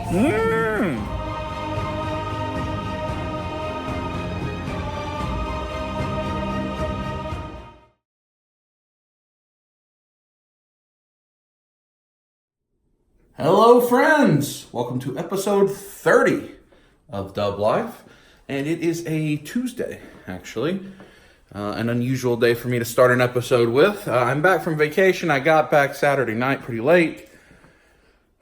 Mmm. Hello, friends. Welcome to episode 30 of Dub Life. And it is a Tuesday, actually. An unusual day for me to start an episode with. I'm back from vacation. I got back Saturday night pretty late.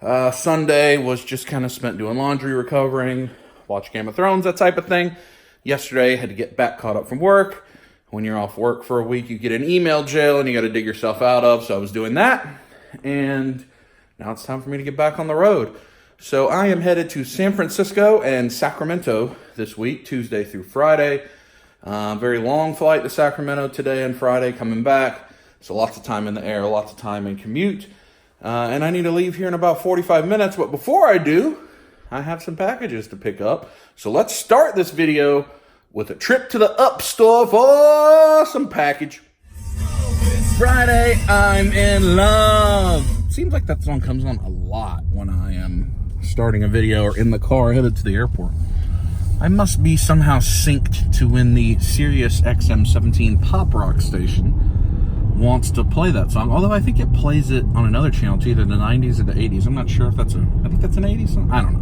Sunday was just kind of spent doing laundry, recovering, watch Game of Thrones, that type of thing. Yesterday, had to get back caught up from work. When you're off work for a week, you get an email jail and you got to dig yourself out of. So I was doing that. And now it's time for me to get back on the road. So I am headed to San Francisco and Sacramento this week, Tuesday through Friday. Very long flight to Sacramento today and Friday, coming back. So lots of time in the air, lots of time in commute. And I need to leave here in about 45 minutes. But before I do, I have some packages to pick up. So let's start this video with a trip to the Up store for some package. Friday, I'm in love. Seems like that song comes on a lot when I am starting a video or in the car headed to the airport. I must be somehow synced to when the Sirius XM17 pop rock station wants to play that song. Although I think it plays it on another channel too, either the 90s or the 80s. I'm not sure if that's I think that's an 80s song. I don't know.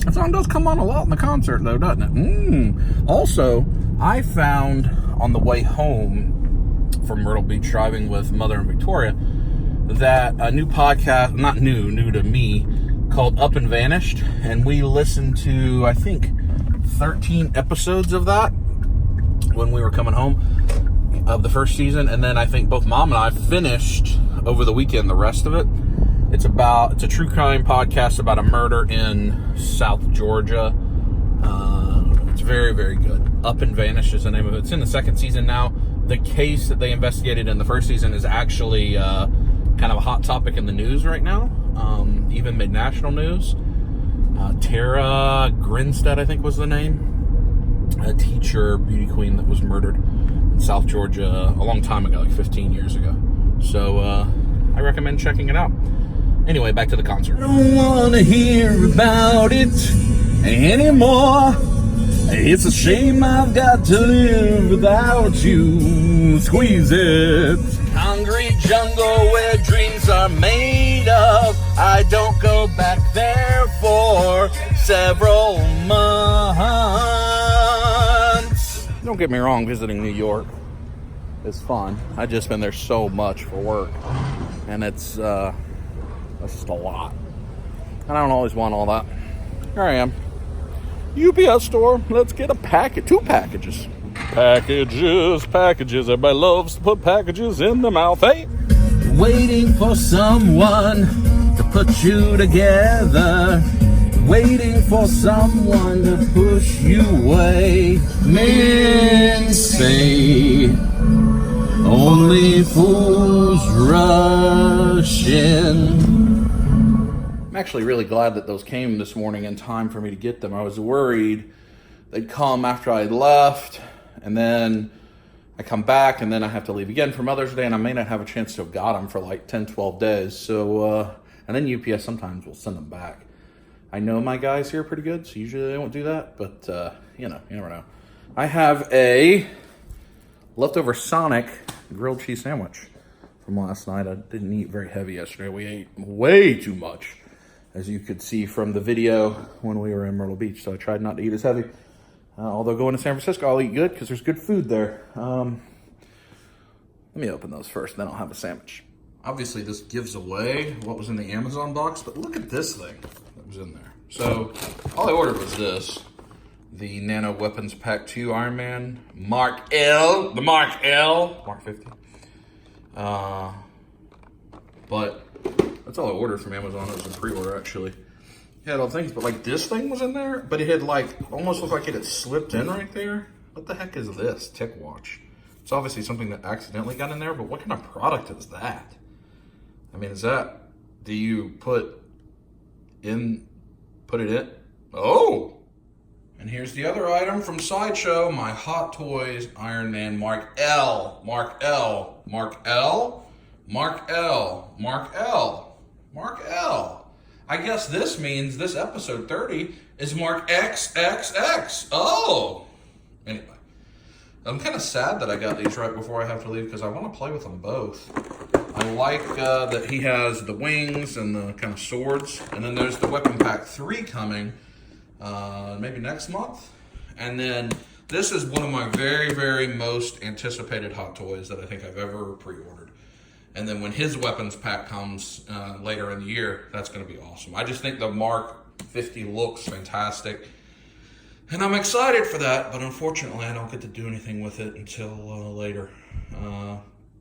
That song does come on a lot in the concert though, doesn't it? Also, I found on the way home from Myrtle Beach driving with Mother and Victoria that a new podcast, not new to me, called Up and Vanished, and we listened to, I think, 13 episodes of that when we were coming home of the first season, and then I think both Mom and I finished over the weekend the rest of it. It's a true crime podcast about a murder in South Georgia. It's very, very good. Up and Vanished is the name of it. It's in the second season now. The case that they investigated in the first season is actually kind of a hot topic in the news right now, even made national news. Tara Grinstead, I think was the name, a teacher, beauty queen that was murdered in South Georgia a long time ago, like 15 years ago. So I recommend checking it out. Anyway, back to the concert. I don't want to hear about it anymore. It's a shame I've got to live without you. Squeeze it. Concrete jungle where dreams are made of. I don't go back there for several months. Don't get me wrong, visiting New York is fun. I've just been there so much for work. And it's just a lot. And I don't always want all that. Here I am. UPS store. Let's get a packet. 2 packages. Packages. Everybody loves to put packages in their mouth. Hey! Waiting for someone to put you together. Waiting for someone to push you away. Men say only fools rush in. I'm actually really glad that those came this morning in time for me to get them. I was worried they'd come after I left, and then I come back, and then I have to leave again for Mother's Day, and I may not have a chance to have got them for like 10, 12 days. So, and then UPS sometimes will send them back. I know my guys here are pretty good, so usually they won't do that, but, you never know. I have a leftover Sonic grilled cheese sandwich from last night. I didn't eat very heavy yesterday. We ate way too much, as you could see from the video when we were in Myrtle Beach. So I tried not to eat as heavy. Although going to San Francisco, I'll eat good because there's good food there. Let me open those first, then I'll have a sandwich. Obviously, this gives away what was in the Amazon box, but look at this thing that was in there. So all I ordered was this. The Nano Weapons Pack 2 Iron Man Mark L. The Mark L. Mark 50. But that's all I ordered from Amazon. It was a pre-order, actually. It had all things, but like this thing was in there, but it had like, almost looked like it had slipped in right there. What the heck is this? Tick Watch. It's obviously something that accidentally got in there, but what kind of product is that? I mean, do you put it in? Oh! And here's the other item from Sideshow, my Hot Toys Iron Man Mark L. Mark L. Mark L. Mark L. Mark L. Mark L. I guess this means this episode 30 is marked XXX. Oh! Anyway. I'm kind of sad that I got these right before I have to leave because I want to play with them both. I like that he has the wings and the kind of swords. And then there's the Weapon Pack 3 coming maybe next month. And then this is one of my very, very most anticipated Hot Toys that I think I've ever pre-ordered. And then when his weapons pack comes later in the year, that's going to be awesome. I just think the Mark 50 looks fantastic. And I'm excited for that, but unfortunately I don't get to do anything with it until later.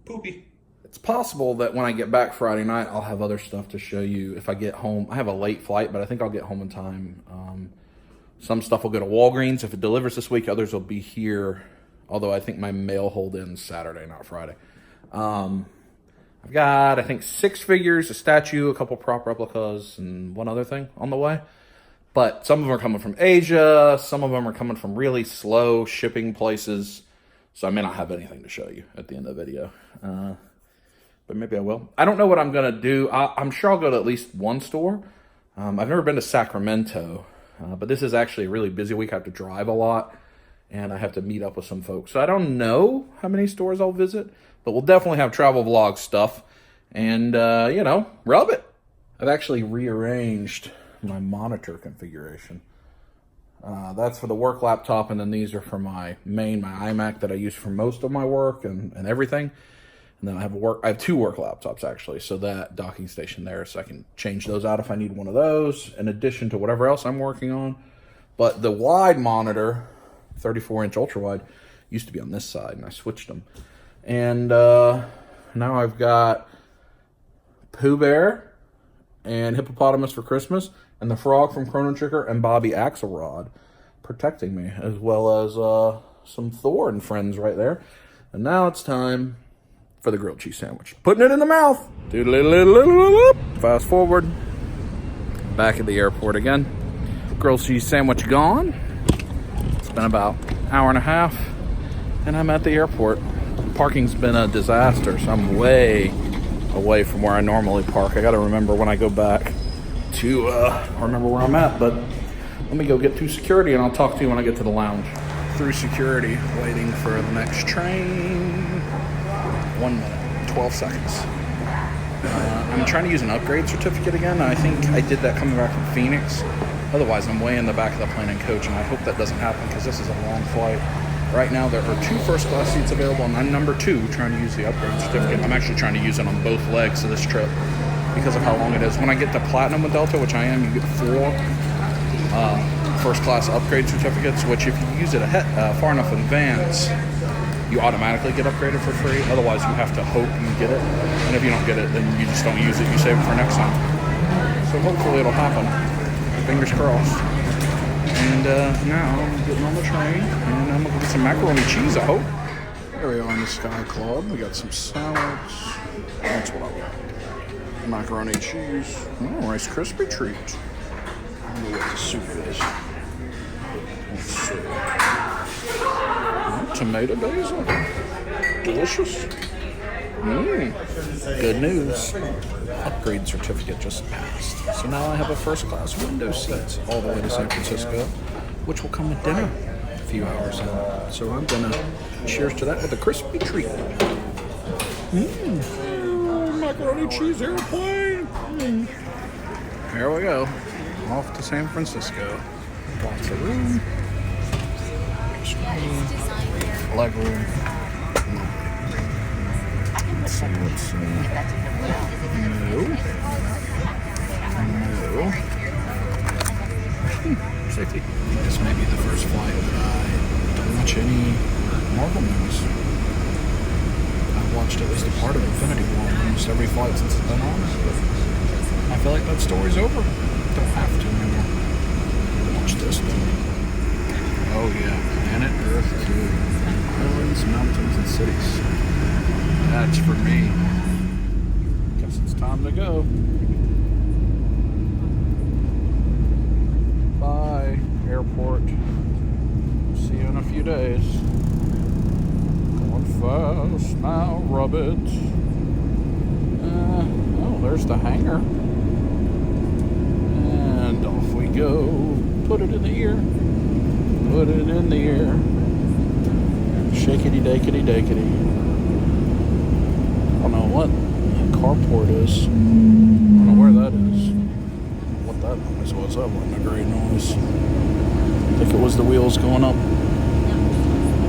Poopy. It's possible that when I get back Friday night, I'll have other stuff to show you if I get home. I have a late flight, but I think I'll get home in time. Some stuff will go to Walgreens if it delivers this week. Others will be here, although I think my mail hold ends Saturday, not Friday. I've got, I think, 6 figures, a statue, a couple prop replicas, and one other thing on the way. But some of them are coming from Asia. Some of them are coming from really slow shipping places. So I may not have anything to show you at the end of the video. But maybe I will. I don't know what I'm going to do. I'm sure I'll go to at least one store. I've never been to Sacramento. But this is actually a really busy week. I have to drive a lot. And I have to meet up with some folks. So I don't know how many stores I'll visit. But we'll definitely have travel vlog stuff. And, you know, rub it. I've actually rearranged my monitor configuration. That's for the work laptop, and then these are for my iMac that I use for most of my work and everything. And then I have 2 work laptops actually, so that docking station there, so I can change those out if I need one of those, in addition to whatever else I'm working on. But the wide monitor, 34-inch ultra wide, used to be on this side, and I switched them. And now I've got Pooh Bear and Hippopotamus for Christmas, and the Frog from Chrono Trigger, and Bobby Axelrod protecting me, as well as some Thor and friends right there. And now it's time for the grilled cheese sandwich. Putting it in the mouth. Fast forward. Back at the airport again. Grilled cheese sandwich gone. It's been about an hour and a half, and I'm at the airport. Parking's been a disaster, so I'm way away from where I normally park. I got to remember when I go back to remember where I'm at, but let me go get through security and I'll talk to you when I get to the lounge. Through security, waiting for the next train. 1 minute, 12 seconds. I'm trying to use an upgrade certificate again. I think I did that coming back from Phoenix. Otherwise, I'm way in the back of the plane and coach, and I hope that doesn't happen because this is a long flight. Right now, there are 2 first-class seats available, and I'm number 2 trying to use the upgrade certificate. I'm actually trying to use it on both legs of this trip because of how long it is. When I get to Platinum with Delta, which I am, you get 4 first-class upgrade certificates, which if you use it far enough in advance, you automatically get upgraded for free. Otherwise, you have to hope you get it. And if you don't get it, then you just don't use it. You save it for next time. So hopefully it'll happen. Fingers crossed. And now I'm getting on the train, and I'm going to get some macaroni cheese, I hope. There we are in the Sky Club. We got some salads. That's what I want. Macaroni cheese. Oh, Rice Krispie treat. I don't know what the soup is. Let's see. Oh, tomato basil. Delicious. Good news. Upgrade certificate just passed. So now I have a first class window seat all the way to San Francisco, which will come with dinner a few hours in. So I'm gonna cheers to that with a crispy treat. Macaroni cheese airplane. Here we go. Off to San Francisco. Lots of room. Leg room. Let's see. No. Safety. This may be the first flight that I don't watch any Marvel movies. I've watched at least a part of Infinity War almost every flight since it's been on. But I feel like that story's over. Don't have to anymore. Watch this though. Oh yeah, Planet Earth 2. Islands, mountains, and cities. That's for me. Guess it's time to go. Bye, airport. See you in a few days. Going fast now, rub it. Oh, there's the hangar. Put it in the ear. Put it in the ear. Shakety dakety dakety. I don't know what that carport is. I don't know where that is. What that noise was. That wasn't a great noise. I think it was the wheels going up.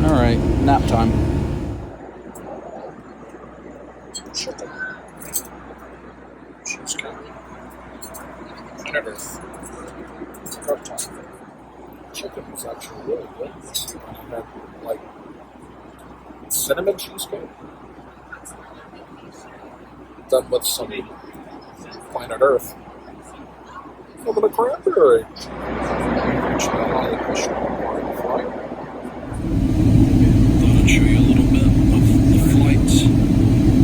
Alright, nap time. Chicken. Cheesecake. Never. Chicken was actually really good. I had like cinnamon cheesecake done with some planet Earth. A little bit of cranberry. Thought I'd show you a little bit of the flights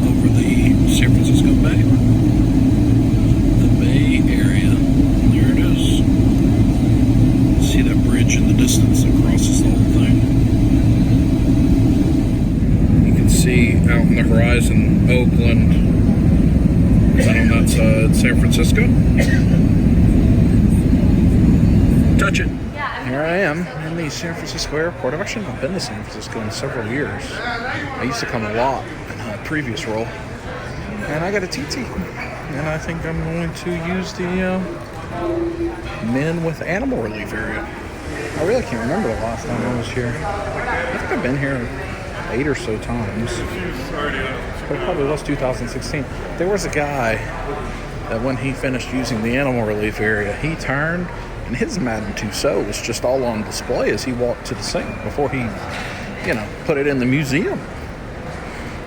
over the San Francisco Bay. The Bay Area. There it is. See that bridge in the distance that crosses the whole thing. You can see out in the horizon Oakland. Is that on that side? San Francisco? Touch it. Here I am in the San Francisco airport. I've actually not been to San Francisco in several years. I used to come a lot in a previous role. And I got a TT. And I think I'm going to use the Men with Animal Relief area. I really can't remember the last time I was here. I think I've been here 8 or so times. But it probably was 2016. There was a guy that when he finished using the animal relief area, he turned and his Madame Tussauds was just all on display as he walked to the sink before he, put it in the museum.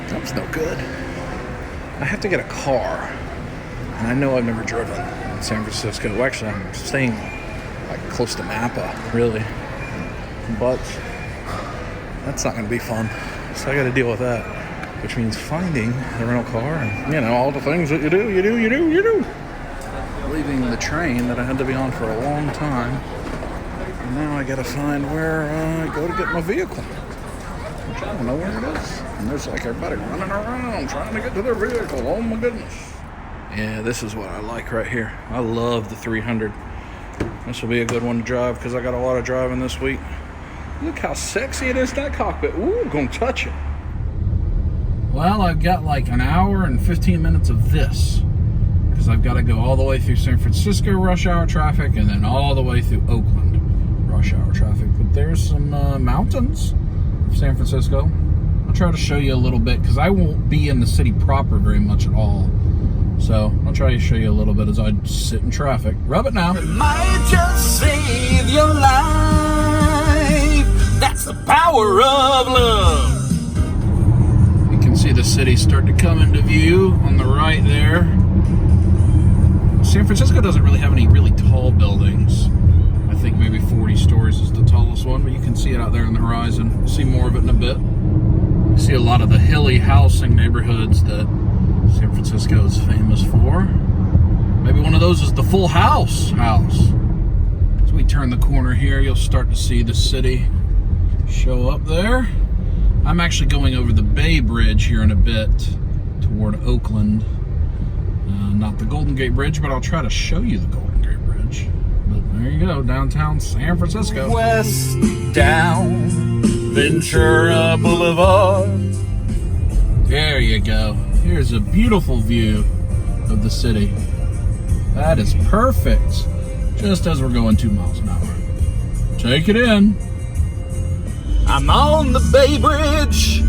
That was no good. I have to get a car. And I know I've never driven in San Francisco. Well, actually, I'm staying like close to Napa, really. But that's not going to be fun. So I got to deal with that. Which means finding the rental car and, all the things that you do. Leaving the train that I had to be on for a long time. And now I got to find where I go to get my vehicle. Which I don't know where it is. And there's like everybody running around trying to get to their vehicle. Oh my goodness. Yeah, this is what I like right here. I love the 300. This will be a good one to drive because I got a lot of driving this week. Look how sexy it is, that cockpit. Ooh, gonna touch it. Well, I've got like an hour and 15 minutes of this because I've got to go all the way through San Francisco rush hour traffic and then all the way through Oakland rush hour traffic. But there's some mountains of San Francisco. I'll try to show you a little bit because I won't be in the city proper very much at all. So I'll try to show you a little bit as I sit in traffic. Rub it now. It might just save your life. That's the power of love. See the city start to come into view on the right there. San Francisco doesn't really have any really tall buildings. I think maybe 40 stories is the tallest one, but you can see it out there on the horizon. We'll see more of it in a bit. You see a lot of the hilly housing neighborhoods that San Francisco is famous for. Maybe one of those is the Full House. As we turn the corner here, you'll start to see the city show up there. I'm actually going over the Bay Bridge here in a bit toward Oakland. Not the Golden Gate Bridge, but I'll try to show you the Golden Gate Bridge. But there you go, downtown San Francisco. West down Ventura Boulevard. There you go. Here's a beautiful view of the city. That is perfect. Just as we're going 2 miles an hour. Take it in. I'm on the Bay Bridge.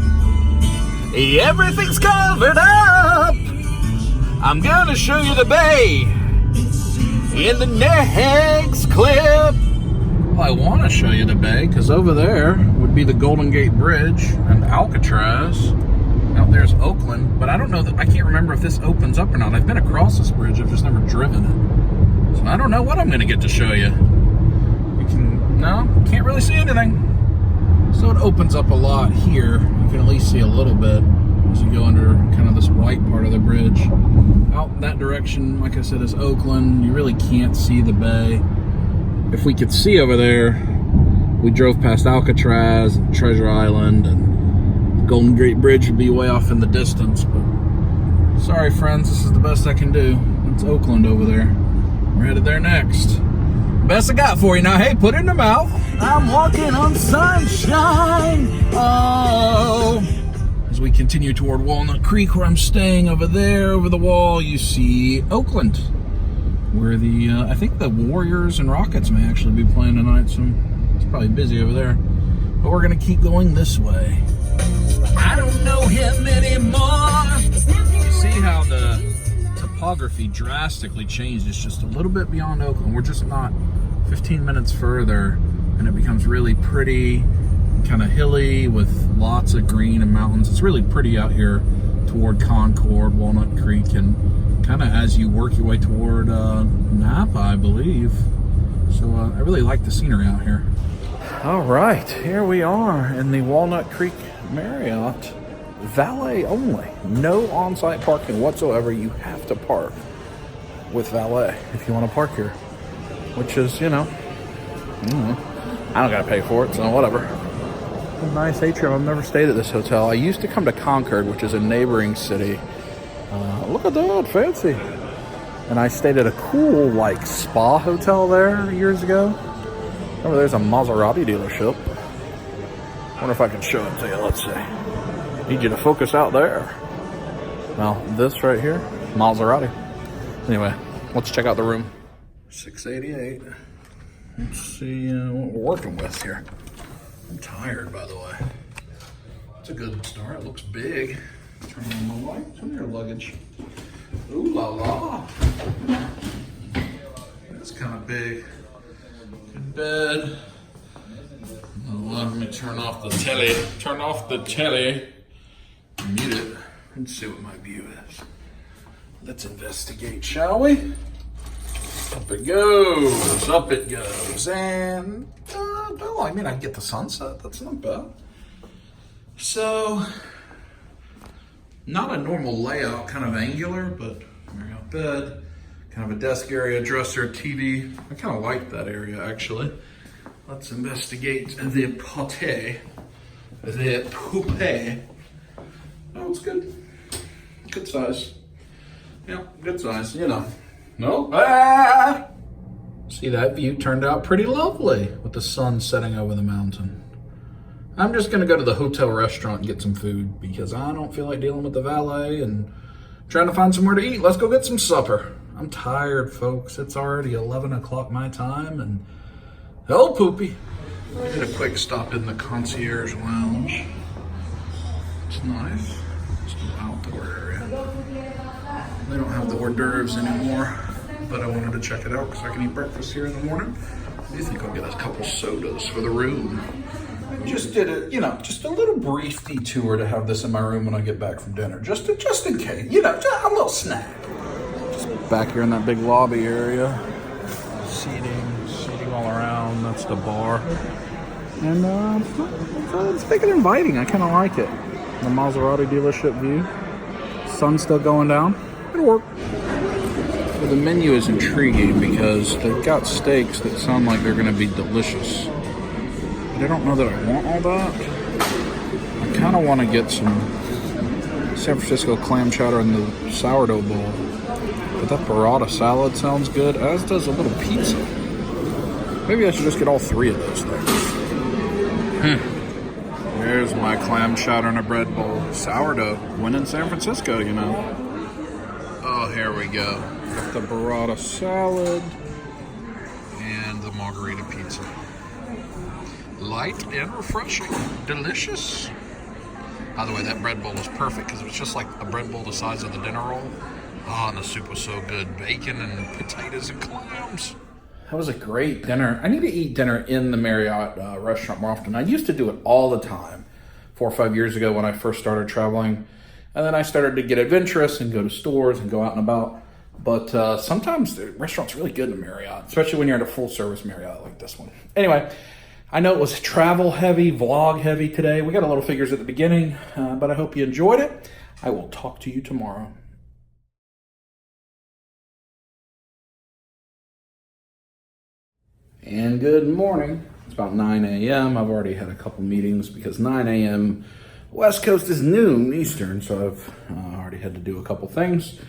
Everything's covered up. I'm gonna show you the bay in the next clip. Well, I want to show you the bay because over there would be the Golden Gate Bridge and Alcatraz. Out there's Oakland, but I don't know I can't remember if this opens up or not. I've been across this bridge, I've just never driven it. So I don't know what I'm gonna get to show you. Can't really see anything. So it opens up a lot here. You can at least see a little bit as you go under kind of this white part of the bridge. Out that direction, like I said, is Oakland. You really can't see the bay. If we could see over there, we drove past Alcatraz and Treasure Island, and the Golden Gate Bridge would be way off in the distance. But sorry, friends, this is the best I can do. It's Oakland over there. We're headed there next. best I got for you. Now, hey, put it in the mouth. I'm walking on sunshine. Oh. As we continue toward Walnut Creek, where I'm staying over there, over the wall, you see Oakland, where the, I think the Warriors and Rockets may actually be playing tonight, so it's probably busy over there. But we're gonna keep going this way. I don't know him anymore. You see how the topography drastically changed. It's just a little bit beyond Oakland. We're just not 15 minutes further, and it becomes really pretty, kind of hilly with lots of green and mountains. It's really pretty out here toward Concord, Walnut Creek, and kind of as you work your way toward Napa, I believe. So I really like the scenery out here. All right, here we are in the Walnut Creek Marriott. Valet only. No on-site parking whatsoever. You have to park with valet if you want to park here, which is, I don't got to pay for it, so whatever. A nice atrium. I've never stayed at this hotel. I used to come to Concord, which is a neighboring city. Look at that, fancy. And I stayed at a cool, spa hotel there years ago. Over there's a Maserati dealership. Wonder if I can show it to you. Let's see. Need you to focus out there. Well, this right here, Maserati. Anyway, let's check out the room. 688. Let's see what we're working with here. I'm tired, by the way. It's a good start. It looks big. Turn on the light. Turn your luggage. Ooh la la. That's kind of big. Good bed. Let me turn off the telly. Turn off the telly. Mute it. Let's see what my view is. Let's investigate, shall we? Up it goes. Up it goes. And, well, I mean, I get the sunset. That's not bad. So, not a normal layout, kind of angular, but Marriott bed. Kind of a desk area, dresser, TV. I kind of like that area, actually. Let's investigate the pote. The poupée. Oh, it's good. Good size. Yeah, good size, No? Ah! See, that view turned out pretty lovely with the sun setting over the mountain. I'm just going to go to the hotel restaurant and get some food because I don't feel like dealing with the valet and trying to find somewhere to eat. Let's go get some supper. I'm tired, folks. It's already 11 o'clock my time, and oh, poopy. I did a quick stop in the concierge lounge. It's nice. It's an outdoor area. They don't have the hors d'oeuvres anymore, but I wanted to check it out because I can eat breakfast here in the morning. I do think I'll get a couple sodas for the room. Just did a, just a little brief detour to have this in my room when I get back from dinner, just in case, just a little snack. Back here in that big lobby area, seating all around. That's the bar, and it's big and inviting. I kind of like it. The Maserati dealership view. Sun's still going down. It'll work. So the menu is intriguing because they've got steaks that sound like they're going to be delicious. But I don't know that I want all that. I kind of want to get some San Francisco clam chowder in the sourdough bowl. But that burrata salad sounds good, as does a little pizza. Maybe I should just get all three of those things. There's my clam chowder in a bread bowl. Sourdough. When in San Francisco, Oh, here we go. Got the burrata salad and the margarita pizza. Light and refreshing. Delicious. By the way, that bread bowl was perfect because it was just like a bread bowl the size of the dinner roll. Oh, and the soup was so good. Bacon and potatoes and clams. That was a great dinner. I need to eat dinner in the Marriott restaurant more often. I used to do it all the time 4 or 5 years ago when I first started traveling. And then I started to get adventurous and go to stores and go out and about. But sometimes the restaurant's really good in Marriott, especially when you're at a full-service Marriott like this one. Anyway, I know it was travel-heavy, vlog-heavy today. We got a little figures at the beginning, but I hope you enjoyed it. I will talk to you tomorrow. And good morning. It's about 9 a.m. I've already had a couple meetings because 9 a.m. West Coast is noon Eastern, so I've already had to do a couple things.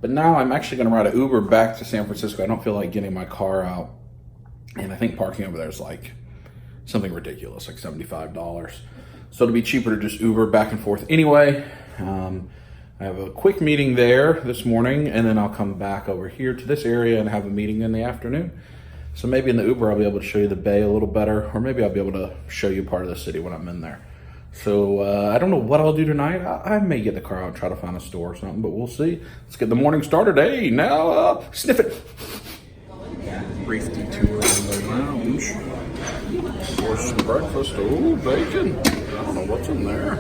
But now I'm actually going to ride an Uber back to San Francisco. I don't feel like getting my car out think parking over there is like something ridiculous, like $75. So it'll be cheaper to just Uber back and forth anyway. I have a quick meeting there this morning, and then I'll come back over here to this area and have a meeting in the afternoon. So maybe in the Uber I'll be able to show you the bay a little better, or maybe I'll be able to show you part of the city when I'm in there. So I don't know what I'll do tonight. I may get the car out and try to find a store or something, but we'll see. Let's get the morning started. Hey, now sniff it. Brief detour in the lounge. For some breakfast. Oh, bacon. I don't know what's in there.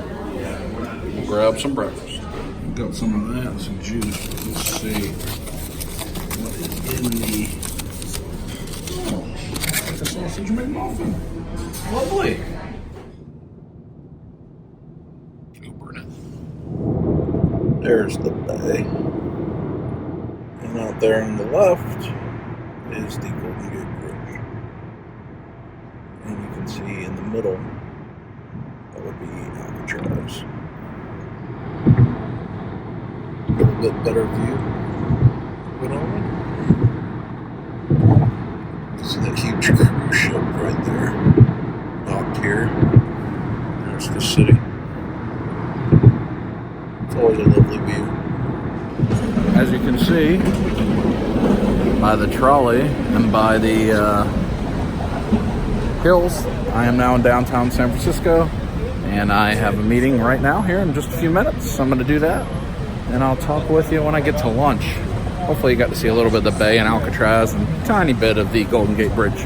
We'll grab some breakfast. Got some of that and some juice. Let's see what is in the. Oh, like a sausage McMuffin. Lovely. Ubering it. There's the bay. And out there on the left is the Golden Gate Bridge. And you can see in the middle, that would be Alcatraz. A little bit better view. Put on. See that huge cruise ship right there. Docked here. There's the city. It's always a lovely view. As you can see, by the trolley and by the hills, I am now in downtown San Francisco, and I have a meeting right now here in just a few minutes. I'm going to do that, and I'll talk with you when I get to lunch. Hopefully you got to see a little bit of the bay and Alcatraz and a tiny bit of the Golden Gate Bridge.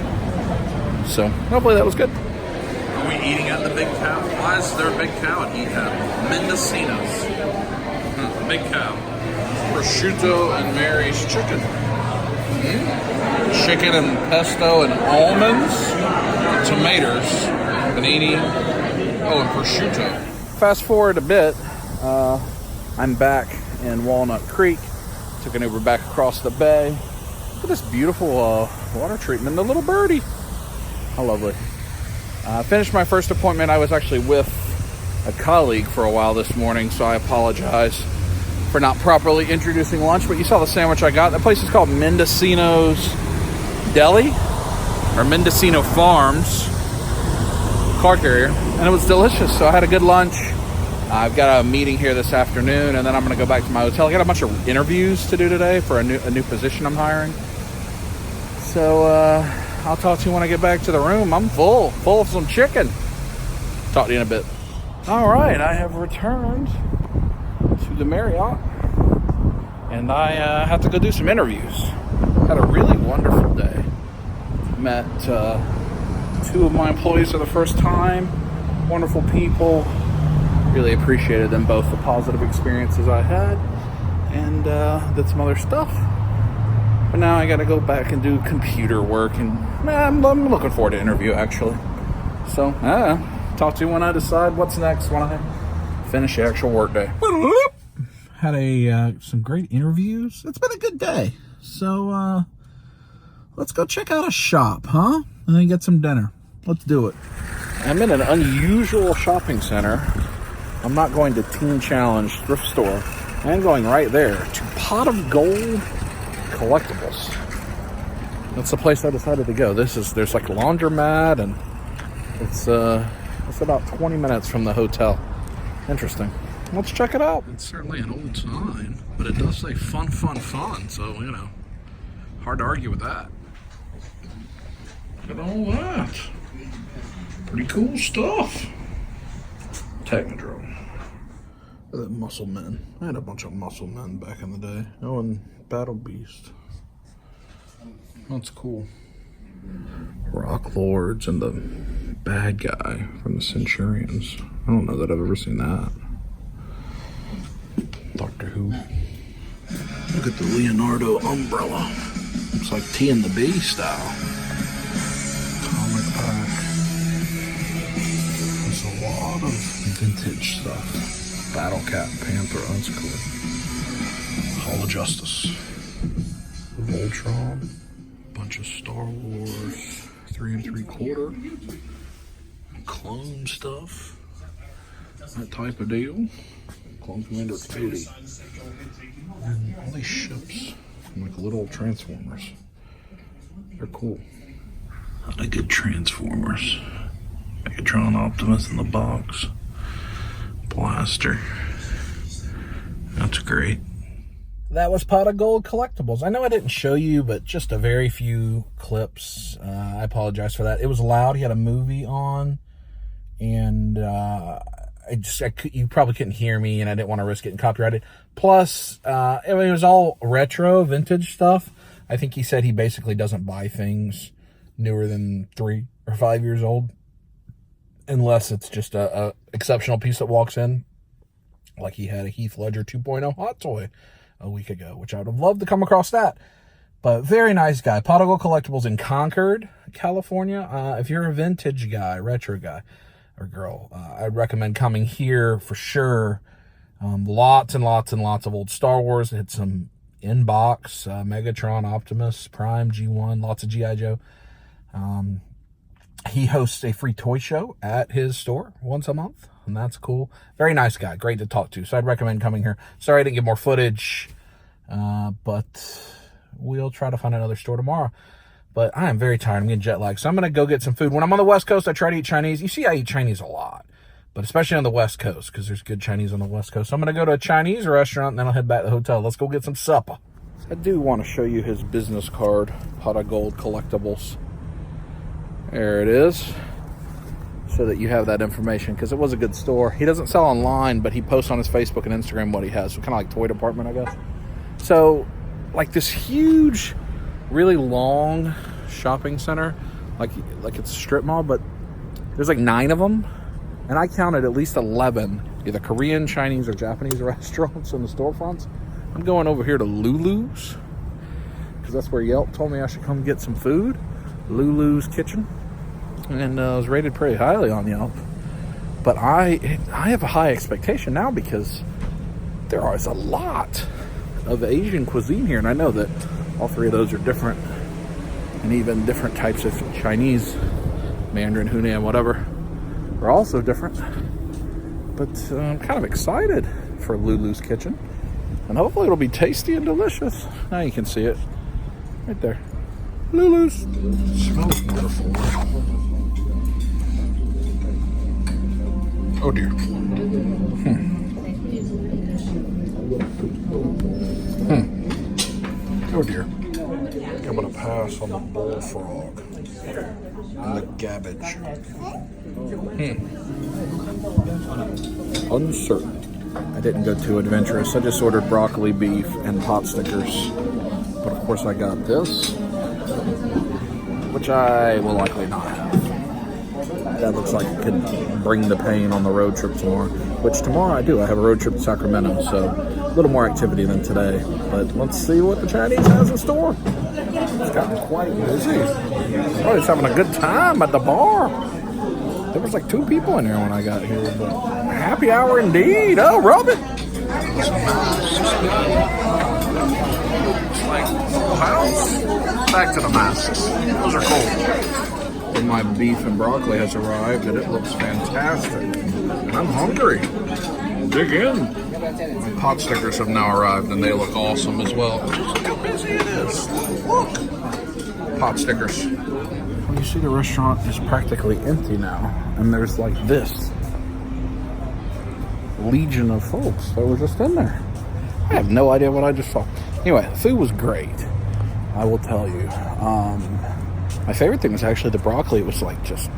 So hopefully that was good. Are we eating at the Big Cow? Why is there a Big Cow at Eat At? Mendocino's. Big Cow. Prosciutto and Mary's chicken. Chicken and pesto and almonds, tomatoes, panini, and prosciutto. Fast forward a bit, I'm back in Walnut Creek. Took an Uber back across the bay. Look at this beautiful water treatment, the little birdie. How lovely. Finished my first appointment. I was actually with a colleague for a while this morning, so I apologize for not properly introducing lunch, but you saw the sandwich I got. That place is called Mendocino's Deli, or Mendocino Farms car carrier, and it was delicious, so I had a good lunch. I've got a meeting here this afternoon, and then I'm going to go back to my hotel. I got a bunch of interviews to do today for a new position I'm hiring. So I'll talk to you when I get back to the room. I'm full of some chicken. Talk to you in a bit. All right, I have returned to the Marriott, and I have to go do some interviews. Had a really wonderful day. Met two of my employees for the first time. Wonderful people. Really appreciated them both, the positive experiences I had, and did some other stuff. But now I got to go back and do computer work, and I'm looking forward to interview actually. So talk to you when I decide what's next when I finish the actual work day. Had some great interviews. It's been a good day. So let's go check out a shop, huh? And then get some dinner. Let's do it. I'm in an unusual shopping center. I'm not going to Teen Challenge thrift store. I'm going right there to Pot of Gold Collectibles. That's the place I decided to go. There's like a laundromat, and it's about 20 minutes from the hotel. Interesting. Let's check it out. It's certainly an old sign, but it does say fun, so, hard to argue with that. Look at all that. Pretty cool stuff. Technodrome. Look at that Muscle Men. I had a bunch of Muscle Men back in the day. Oh, and Battle Beast. That's cool. Rock Lords and the bad guy from the Centurions. I don't know that I've ever seen that. Doctor Who. Look at the Leonardo umbrella. Looks like T and the B style. Comic pack. There's a lot of vintage stuff. Battle Cat, Panther, that's cool. Hall of Justice. Voltron. Bunch of Star Wars 3 3/4. Clone stuff. That type of deal. Clone Commander Cody. And all these ships, like little Transformers. They're cool. A lot of good Transformers. Megatron, Optimus in the box. Blaster. That's great. That was Pot of Gold Collectibles. I know I didn't show you, but just a very few clips. I apologize for that. It was loud. He had a movie on, and you probably couldn't hear me, and I didn't want to risk getting copyrighted. Plus, it was all retro, vintage stuff. I think he said he basically doesn't buy things newer than 3 or 5 years old, unless it's just a exceptional piece that walks in. Like he had a Heath Ledger 2.0 hot toy a week ago, which I would have loved to come across that. But very nice guy. Pot of Gold Collectibles in Concord, California. If you're a vintage guy, retro guy or girl, I'd recommend coming here for sure. Lots and lots and lots of old Star Wars. It had some in-box, Megatron, Optimus, Prime, G1, lots of G.I. Joe. He hosts a free toy show at his store once a month, and that's cool. Very nice guy, great to talk to, so I'd recommend coming here. Sorry I didn't get more footage, but we'll try to find another store tomorrow. But I am very tired. I'm getting jet lagged, so I'm going to go get some food. When I'm on the West Coast, I try to eat Chinese. You see, I eat Chinese a lot, but especially on the West Coast, because there's good Chinese on the West Coast. So I'm going to go to a Chinese restaurant, and then I'll head back to the hotel. Let's go get some supper. I do want to show you his business card, Pot of Gold Collectibles. There it is, so that you have that information, because it was a good store. He doesn't sell online, but he posts on his Facebook and Instagram what he has, so kind of like toy department, I guess. So, like this huge, really long shopping center, like it's a strip mall, but there's like 9 of them, and I counted at least 11, either Korean, Chinese, or Japanese restaurants in the storefronts. I'm going over here to Lulu's, because that's where Yelp told me I should come get some food. Lulu's Kitchen, and it was rated pretty highly on Yelp. But I have a high expectation now, because there is a lot of Asian cuisine here, and I know that all 3 of those are different, and even different types of Chinese, Mandarin, Hunan, whatever, are also different. But I'm kind of excited for Lulu's Kitchen, and hopefully it'll be tasty and delicious. Now you can see it right there. Lulu's. Smells wonderful. Oh dear. Oh dear. I'm gonna pass on the bullfrog and the cabbage. Uncertain. I didn't go too adventurous. I just ordered broccoli, beef, and pot stickers. But of course I got this, which I will likely not have. That looks like it could bring the pain on the road trip tomorrow, which tomorrow I do. I have a road trip to Sacramento, so a little more activity than today. But let's see what the Chinese has in store. It's gotten quite busy. Oh, he's having a good time at the bar. There was like 2 people in there when I got here, but happy hour indeed. Oh, rub it. Back to the masks. Those are cool. And my beef and broccoli has arrived, and it looks fantastic. And I'm hungry. Dig in. My pot stickers have now arrived, and they look awesome as well. Look how busy it is. Look. Pot stickers. Well, you see the restaurant is practically empty now, and there's like this legion of folks that were just in there. I have no idea what I just saw. Anyway, the food was great, I will tell you. My favorite thing was actually the broccoli. It was like just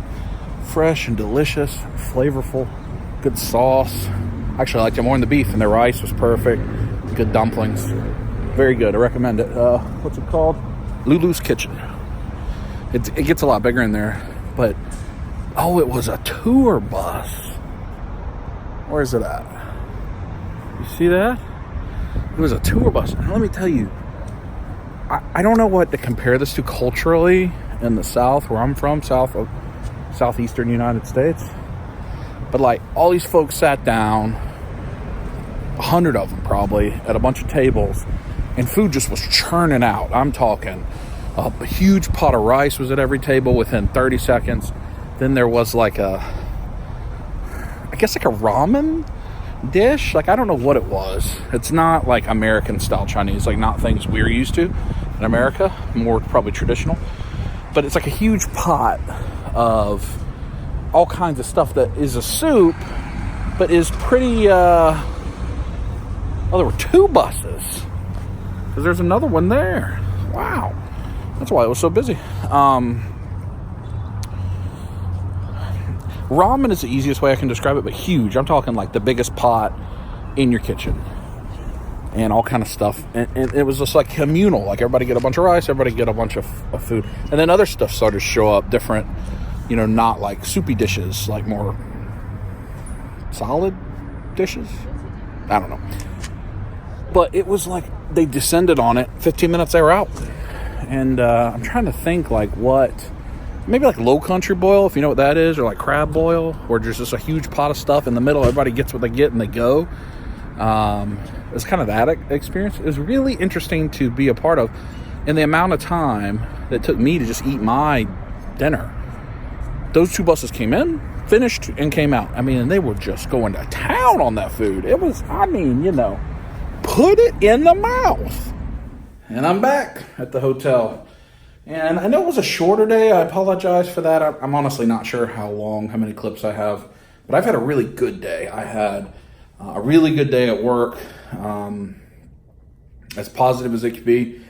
fresh and delicious, flavorful, good sauce. Actually, I liked it more than the beef, and the rice was perfect. Good dumplings. Very good. I recommend it. What's it called? Lulu's Kitchen. It gets a lot bigger in there, but oh, it was a tour bus. Where is it at? You see that? It was a tour bus. And let me tell you, I don't know what to compare this to culturally in the South, where I'm from, southeastern United States. But like, all these folks sat down, 100 of them probably, at a bunch of tables, and food just was churning out. I'm talking a huge pot of rice was at every table within 30 seconds. Then there was like I guess like a ramen dish. Like, I don't know what it was. It's not like American style Chinese, like not things we're used to in America, more probably traditional. but it's like a huge pot of all kinds of stuff that is a soup, but is pretty, there were 2 buses, because there's another one there. Wow. That's why it was so busy. Ramen is the easiest way I can describe it, but huge. I'm talking like the biggest pot in your kitchen. And all kind of stuff. And it was just like communal. Like everybody get a bunch of rice, everybody get a bunch of food. And then other stuff started to show up, different, not like soupy dishes, like more solid dishes. I don't know. But it was like they descended on it. 15 minutes, they were out. And I'm trying to think like what, maybe like low country boil, if you know what that is, or like crab boil, where there's just a huge pot of stuff in the middle. Everybody gets what they get and they go. It's kind of that experience. It was really interesting to be a part of, in the amount of time that it took me to just eat my dinner. Those 2 buses came in, finished, and came out. I mean, and they were just going to town on that food. It was, put it in the mouth. And I'm back at the hotel. And I know it was a shorter day. I apologize for that. I'm honestly not sure how many clips I have. But I've had a really good day. I had a really good day at work, as positive as it could be,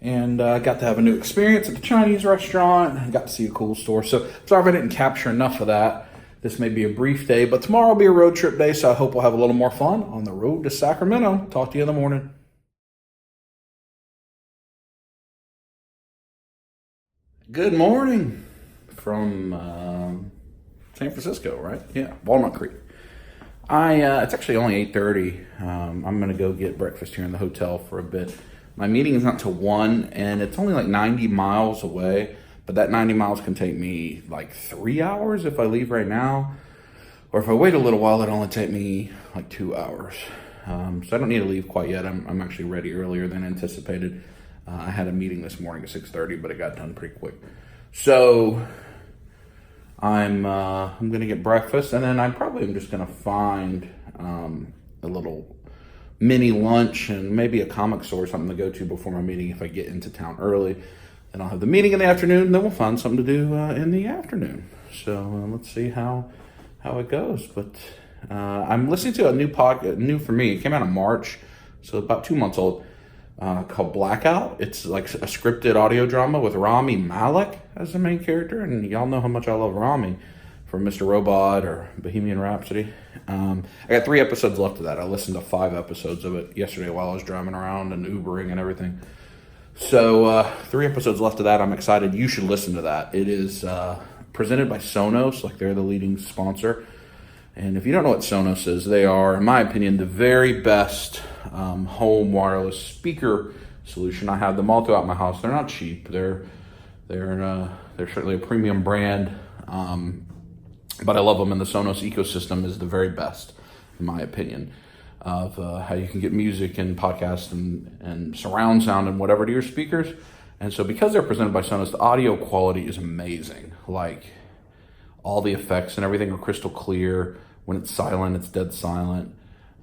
and I got to have a new experience at the Chinese restaurant, and got to see a cool store. So sorry if I didn't capture enough of that. This may be a brief day, but tomorrow will be a road trip day, so I hope we'll have a little more fun on the road to Sacramento. Talk to you in the morning. Good morning from San Francisco, right? Yeah, Walnut Creek. It's actually only 8:30. I'm going to go get breakfast here in the hotel for a bit. My meeting is not till 1, and it's only like 90 miles away, but that 90 miles can take me like 3 hours if I leave right now, or if I wait a little while, it'll only take me like 2 hours. So I don't need to leave quite yet. I'm actually ready earlier than anticipated. I had a meeting this morning at 6:30, but it got done pretty quick. So I'm going to get breakfast, and then I probably am just going to find a little mini lunch and maybe a comic store or something to go to before my meeting if I get into town early. Then I'll have the meeting in the afternoon, and then we'll find something to do in the afternoon. So let's see how it goes. But I'm listening to a new podcast, new for me. It came out in March, so about 2 months old, called Blackout. It's like a scripted audio drama with Rami Malek as the main character, and y'all know how much I love Rami from Mr. Robot or Bohemian Rhapsody. I got 3 episodes left of that. I listened to 5 episodes of it yesterday while I was driving around and Ubering and everything. So 3 episodes left of that. I'm excited. You should listen to that. It is presented by Sonos, like they're the leading sponsor. And if you don't know what Sonos is, they are, in my opinion, the very best home wireless speaker solution. I have them all throughout my house. They're not cheap. They're certainly a premium brand, but I love them. And the Sonos ecosystem is the very best, in my opinion, of how you can get music and podcasts and surround sound and whatever to your speakers. And so because they're presented by Sonos, the audio quality is amazing. Like, all the effects and everything are crystal clear. When it's silent, it's dead silent.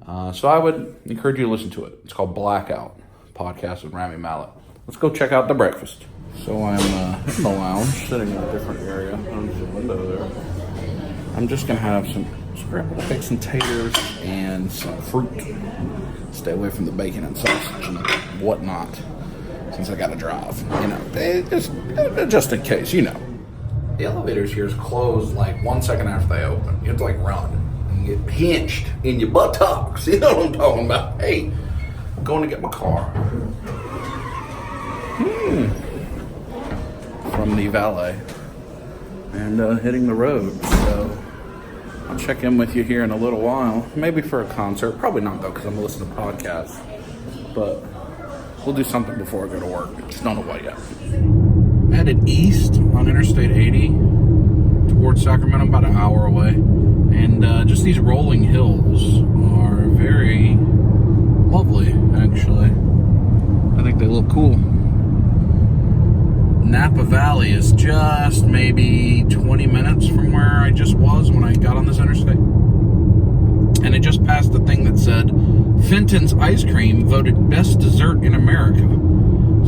So I would encourage you to listen to it. It's called Blackout, podcast with Rami Malek. Let's go check out the breakfast. So I'm in the lounge, sitting in a different area. There's a window there. I'm just going to have some scrambled eggs and taters and some fruit. Stay away from the bacon and sausage and whatnot, since I got to drive. Just in case, The elevators here is closed like 1 second after they open. You have to like run and get pinched in your buttocks. You know what I'm talking about? Hey, I'm going to get my car. From the valet. And hitting the road. So I'll check in with you here in a little while. Maybe for a concert. Probably not though, because I'm listening to podcasts. But we'll do something before I go to work. Just don't know what yet. Headed east on Interstate 80 towards Sacramento, about an hour away. And just these rolling hills are very lovely, actually. I think they look cool. Napa Valley is just maybe 20 minutes from where I just was when I got on this interstate. And it just passed the thing that said, Fenton's Ice Cream voted best dessert in America.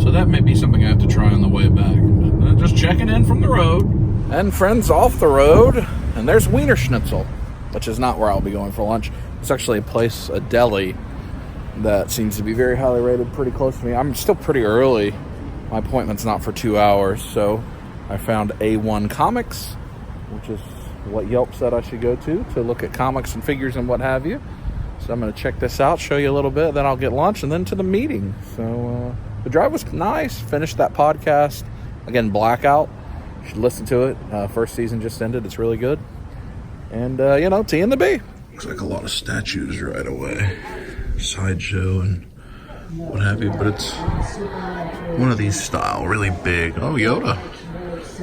So that may be something I have to try on the way back. But just checking in from the road. And friends off the road. And there's Wiener Schnitzel, which is not where I'll be going for lunch. It's actually a place, a deli, that seems to be very highly rated, pretty close to me. I'm still pretty early. My appointment's not for 2 hours, so I found A1 Comics, which is what Yelp said I should go to look at comics and figures and what have you. So I'm going to check this out, show you a little bit, then I'll get lunch, and then to the meeting. So the drive was nice. Finished that podcast. Again, Blackout. You should listen to it. First season just ended. It's really good. And, T and the B. Looks like a lot of statues right away. Sideshow and what have you, but it's one of these style, really big. Oh, Yoda.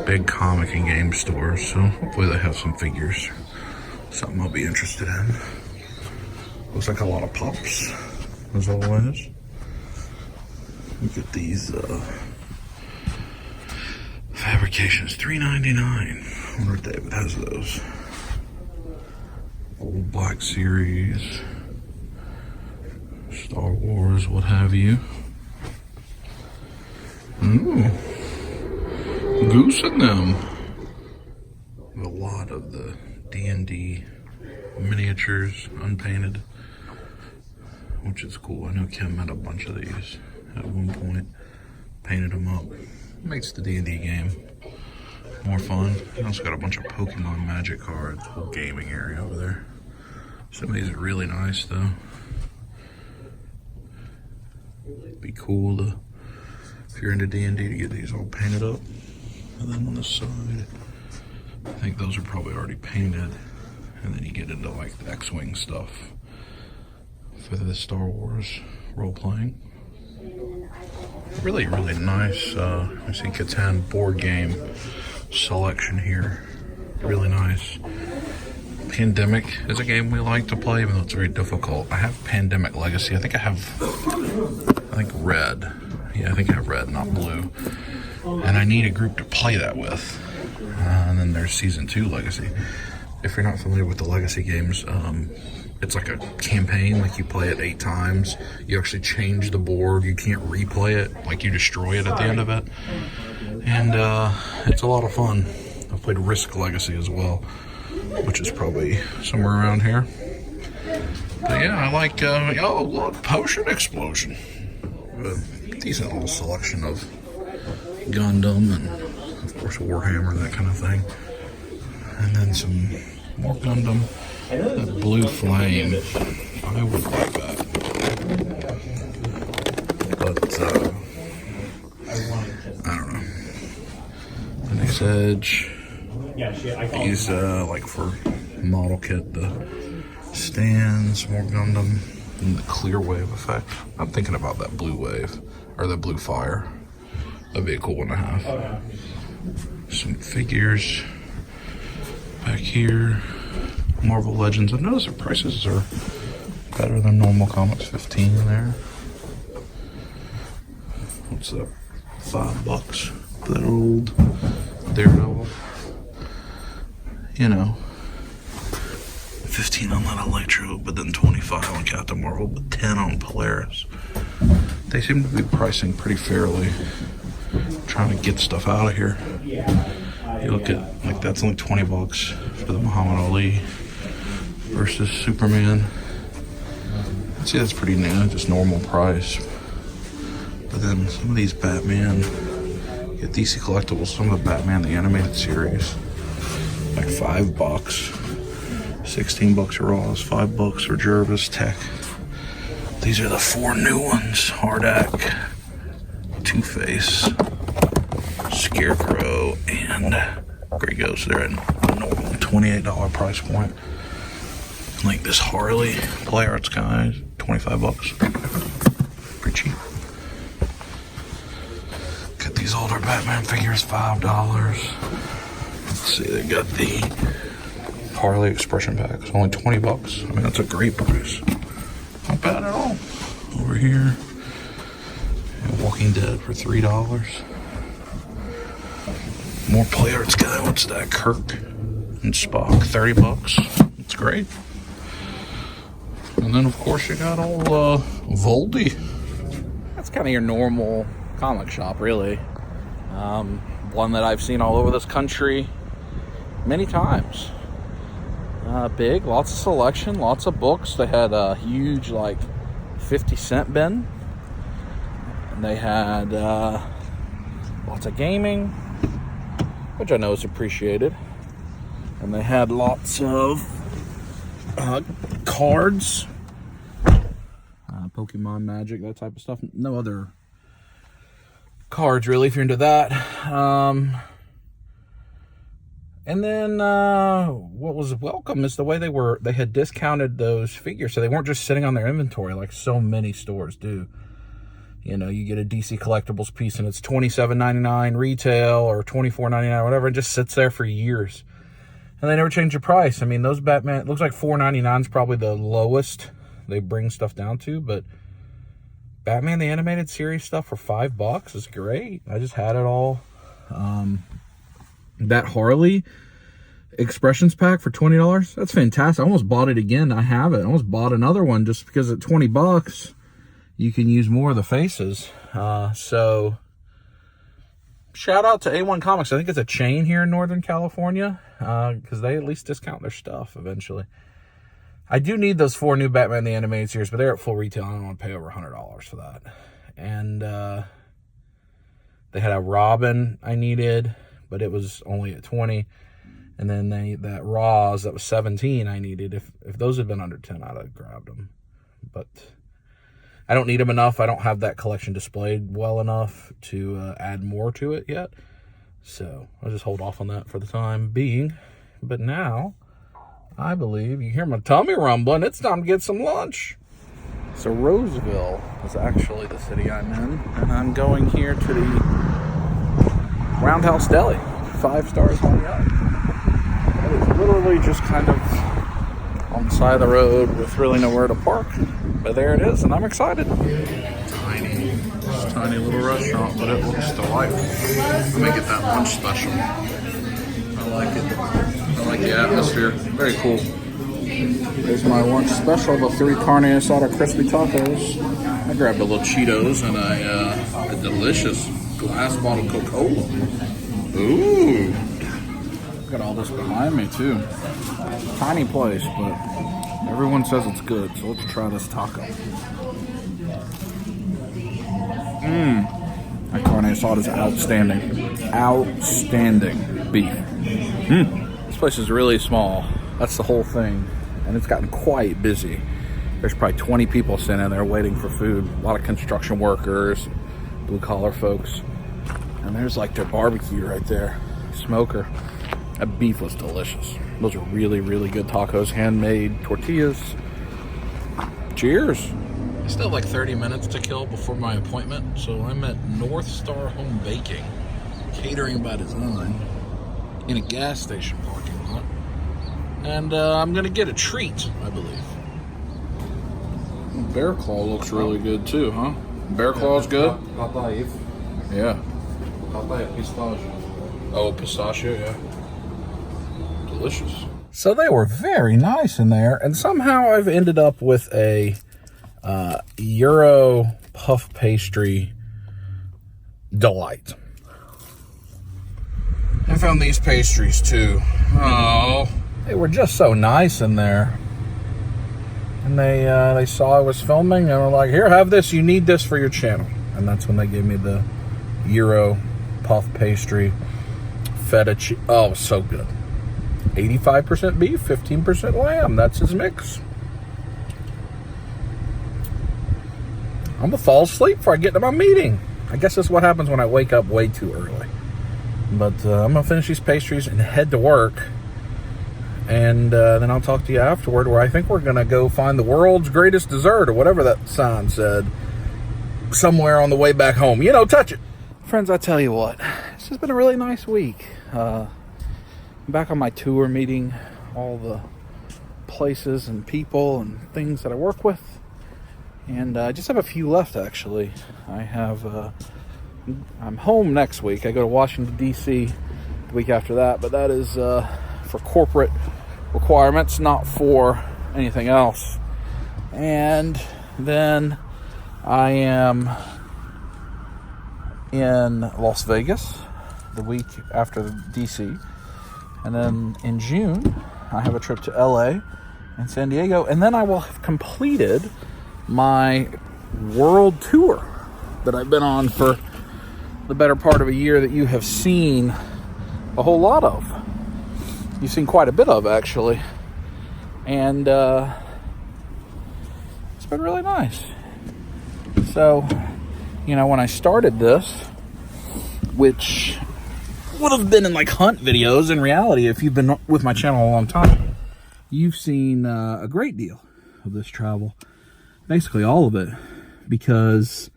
Big comic and game stores, so hopefully they have some figures. Something I'll be interested in. Looks like a lot of pops, as always. Look at these fabrications, $3.99. I wonder if David has those. Old Black Series. Star Wars, what have you. Ooh. Goose in them. A lot of the D&D miniatures, unpainted, which is cool. I know Kim had a bunch of these at one point. Painted them up. Makes the D&D game more fun. I also got a bunch of Pokemon Magic cards. Whole gaming area over there. Some of these are really nice though. Be cool to, if you're into D&D, to get these all painted up. And then on the side, I think those are probably already painted. And then you get into like the X-Wing stuff for the Star Wars role-playing. Really, really nice. I see Catan board game selection here. Really nice. Pandemic is a game we like to play, even though it's very difficult. I have Pandemic Legacy. I think red. Yeah, I think I have red, not blue. And I need a group to play that with. And then there's Season 2 Legacy. If you're not familiar with the Legacy games, it's like a campaign, like you play it 8 times. You actually change the board. You can't replay it. Like you destroy it at the end of it. And it's a lot of fun. I've played Risk Legacy as well, which is probably somewhere around here. But yeah, I like, oh look, Potion Explosion. A decent little selection of Gundam and of course Warhammer, that kind of thing. And then some more Gundam. That Blue Flame, I would like that. But, I don't know. The Next Edge. These, like for model kit, the stands, more Gundam, and the clear wave effect. I'm thinking about that blue wave, or the blue fire. That'd be a cool one to have. Some figures back here. Marvel Legends. I noticed the prices are better than normal comics. 15 there. What's that? $5. That old Daredevil. You know, 15 on that Electro, but then 25 on Captain Marvel, but 10 on Polaris. They seem to be pricing pretty fairly. Trying to get stuff out of here. You look at, like, that's only $20 for the Muhammad Ali versus Superman. See, that's pretty new, just normal price. But then some of these Batman, get DC Collectibles, some of the Batman, the animated series, like $5. $16 for Ross, $5 for Jervis Tech. These are the 4 new ones. Hardak, Two-Face, Scarecrow, and Grey Ghost. They're at a normal $28 price point. Like this Harley Play Arts guy, $25. Pretty cheap. Got these older Batman figures, $5. Let's see, they got the Harley Expression Packs, only $20. I mean, that's a great price. Not bad at all. Over here, Walking Dead for $3. More Play Arts guy. What's that? Kirk and Spock, $30. It's great. And then, of course, you got old Voldy. That's kind of your normal comic shop, really. one that I've seen all over this country many times. Big, lots of selection, lots of books. They had a huge, like, 50-cent bin. And they had lots of gaming, which I know is appreciated. And they had lots of cards, Pokemon, Magic, that type of stuff. No other cards, really, if you're into that. And then what was welcome is the way they had discounted those figures, so they weren't just sitting on their inventory like so many stores do. You know, you get a DC Collectibles piece and it's $27.99 retail or $24.99 or whatever. It just sits there for years. And they never change the price. I mean, those Batman, it looks like $4.99 is probably the lowest they bring stuff down to, but Batman the Animated Series stuff for $5 is great. I just had it all. That Harley Expressions pack for $20, that's fantastic. I almost bought it again. I have it. I almost bought another one just because at $20 you can use more of the faces. So shout out to A1 Comics. I think it's a chain here in Northern California, because they at least discount their stuff eventually. I do need those 4 new Batman the Animated Series, but they're at full retail. I don't want to pay over $100 for that. And they had a Robin I needed, but it was only at $20. And then that Raws that was $17 I needed. If those had been under $10, I'd have grabbed them. But I don't need them enough. I don't have that collection displayed well enough to add more to it yet. So I'll just hold off on that for the time being. But now, I believe, you hear my tummy rumbling, it's time to get some lunch. So Roseville is actually the city I'm in. And I'm going here to the Roundhouse Deli. 5 stars on the up. It is literally just kind of on the side of the road with really nowhere to park. But there it is, and I'm excited. Tiny little restaurant, but it looks delightful. Let me get that lunch special. I like it. I like the atmosphere. Very cool. There's my lunch special, the 3 carne asada crispy tacos. I grabbed a little Cheetos and a delicious glass bottle Coca-Cola. Ooh. Got all this behind me too. Tiny place, but everyone says it's good, so let's try this taco. That carne asada is outstanding. Outstanding beef. This place is really small. That's the whole thing. And it's gotten quite busy. There's probably 20 people sitting in there waiting for food. A lot of construction workers, blue collar folks. And there's like their barbecue right there. Smoker. That beef was delicious. Those are really, really good tacos. Handmade tortillas. Cheers. I still have like 30 minutes to kill before my appointment. So I'm at North Star Home Baking. Catering by design. In a gas station parking lot. And I'm going to get a treat, I believe. Bear Claw looks really good too, huh? Bear Claw's good? Yeah. Oh, pistachio, yeah. Delicious. So they were very nice in there, and somehow I've ended up with a Euro puff pastry delight. I found these pastries too. Oh, they were just so nice in there. And they saw I was filming and were like, "Here, have this. You need this for your channel." And that's when they gave me the Euro puff pastry feta cheese. Oh, so good. 85% beef, 15% lamb. That's his mix. I'm gonna fall asleep before I get to my meeting. I guess that's what happens when I wake up way too early. But I'm gonna finish these pastries and head to work. And then I'll talk to you afterward, where I think we're gonna go find the world's greatest dessert, or whatever that sign said, somewhere on the way back home. You know, touch it. Friends, I tell you what, this has been a really nice week. I'm back on my tour, meeting all the places and people and things that I work with. And I just have a few left, actually. I'm home next week. I go to Washington, D.C. the week after that, but that is for corporate requirements, not for anything else. And then I am in Las Vegas the week after DC. And then in June, I have a trip to LA and San Diego. And then I will have completed my world tour that I've been on for the better part of a year, that you have seen a whole lot of. You've seen quite a bit of, actually. And it's been really nice. So, you know, when I started this, which would have been in like hunt videos, in reality, if you've been with my channel a long time, you've seen a great deal of this travel. Basically all of it. Because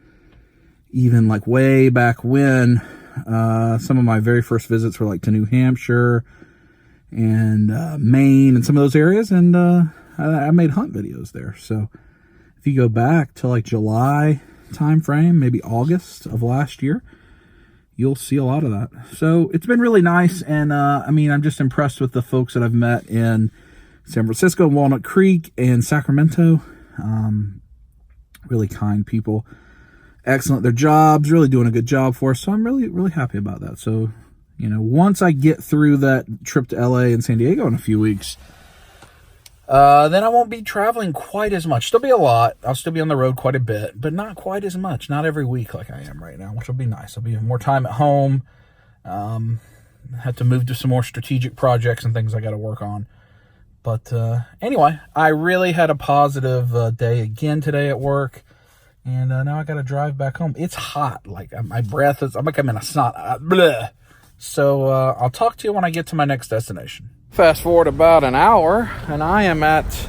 even like way back when, some of my very first visits were like to New Hampshire and Maine and some of those areas, and I made hunt videos there. So if you go back to like July time frame, maybe August of last year, you'll see a lot of that. So it's been really nice, and I mean, I'm just impressed with the folks that I've met in San Francisco, Walnut Creek, and Sacramento. Really kind people, excellent at their jobs, really doing a good job for us. So I'm really happy about that. So, you know, once I get through that trip to LA and San Diego in a few weeks, then I won't be traveling quite as much. Still be a lot. I'll still be on the road quite a bit, but not quite as much. Not every week like I am right now, which will be nice. I'll be more time at home. Had to move to some more strategic projects and things I got to work on. But anyway, I really had a positive day again today at work. And now I got to drive back home. It's hot. Like, my breath is, I'm like I'm in a snot. Bleh. So I'll talk to you when I get to my next destination. Fast forward about an hour, and I am at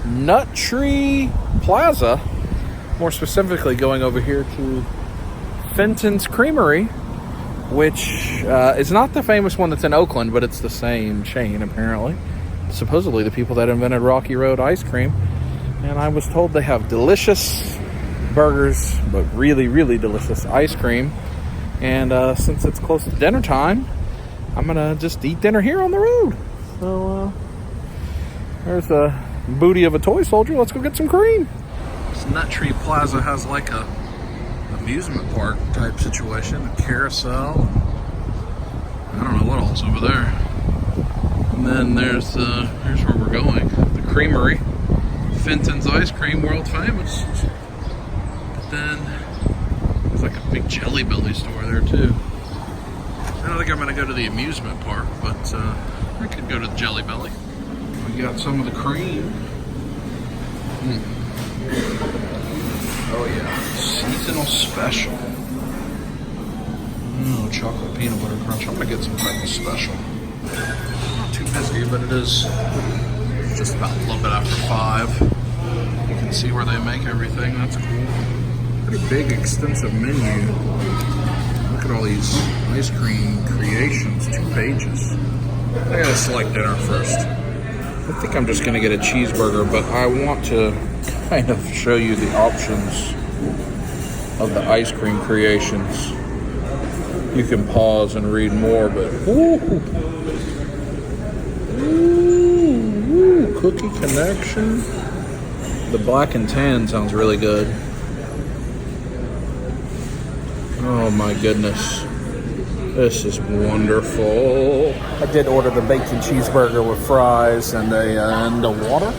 Nut Tree Plaza. More specifically, going over here to Fenton's Creamery, which is not the famous one that's in Oakland, but it's the same chain, apparently. Supposedly the people that invented Rocky Road ice cream. And I was told they have delicious burgers, but really delicious ice cream. And since it's close to dinner time, I'm gonna just eat dinner here on the road. So there's a booty of a toy soldier. Let's go get some cream. This Nut Tree Plaza has like a amusement park type situation, a carousel. I don't know what else over there. And then here's where we're going. The creamery. Fenton's ice cream, world famous. But then there's like a big Jelly Belly store there too. I don't think I'm gonna go to the amusement park, but I could go to the Jelly Belly. We got some of the cream. Oh yeah, seasonal special. Oh, chocolate peanut butter crunch. I'm gonna get some type of special. Not too busy, but it is just about a little bit after 5. You can see where they make everything. That's cool. Pretty big, extensive menu. Look at all these ice cream creations. 2 pages. I gotta select dinner first. I think I'm just gonna get a cheeseburger, but I want to kind of show you the options of the ice cream creations. You can pause and read more, but cookie connection. The black and tan sounds really good. Oh my goodness. This is wonderful. I did order the bacon cheeseburger with fries and a water.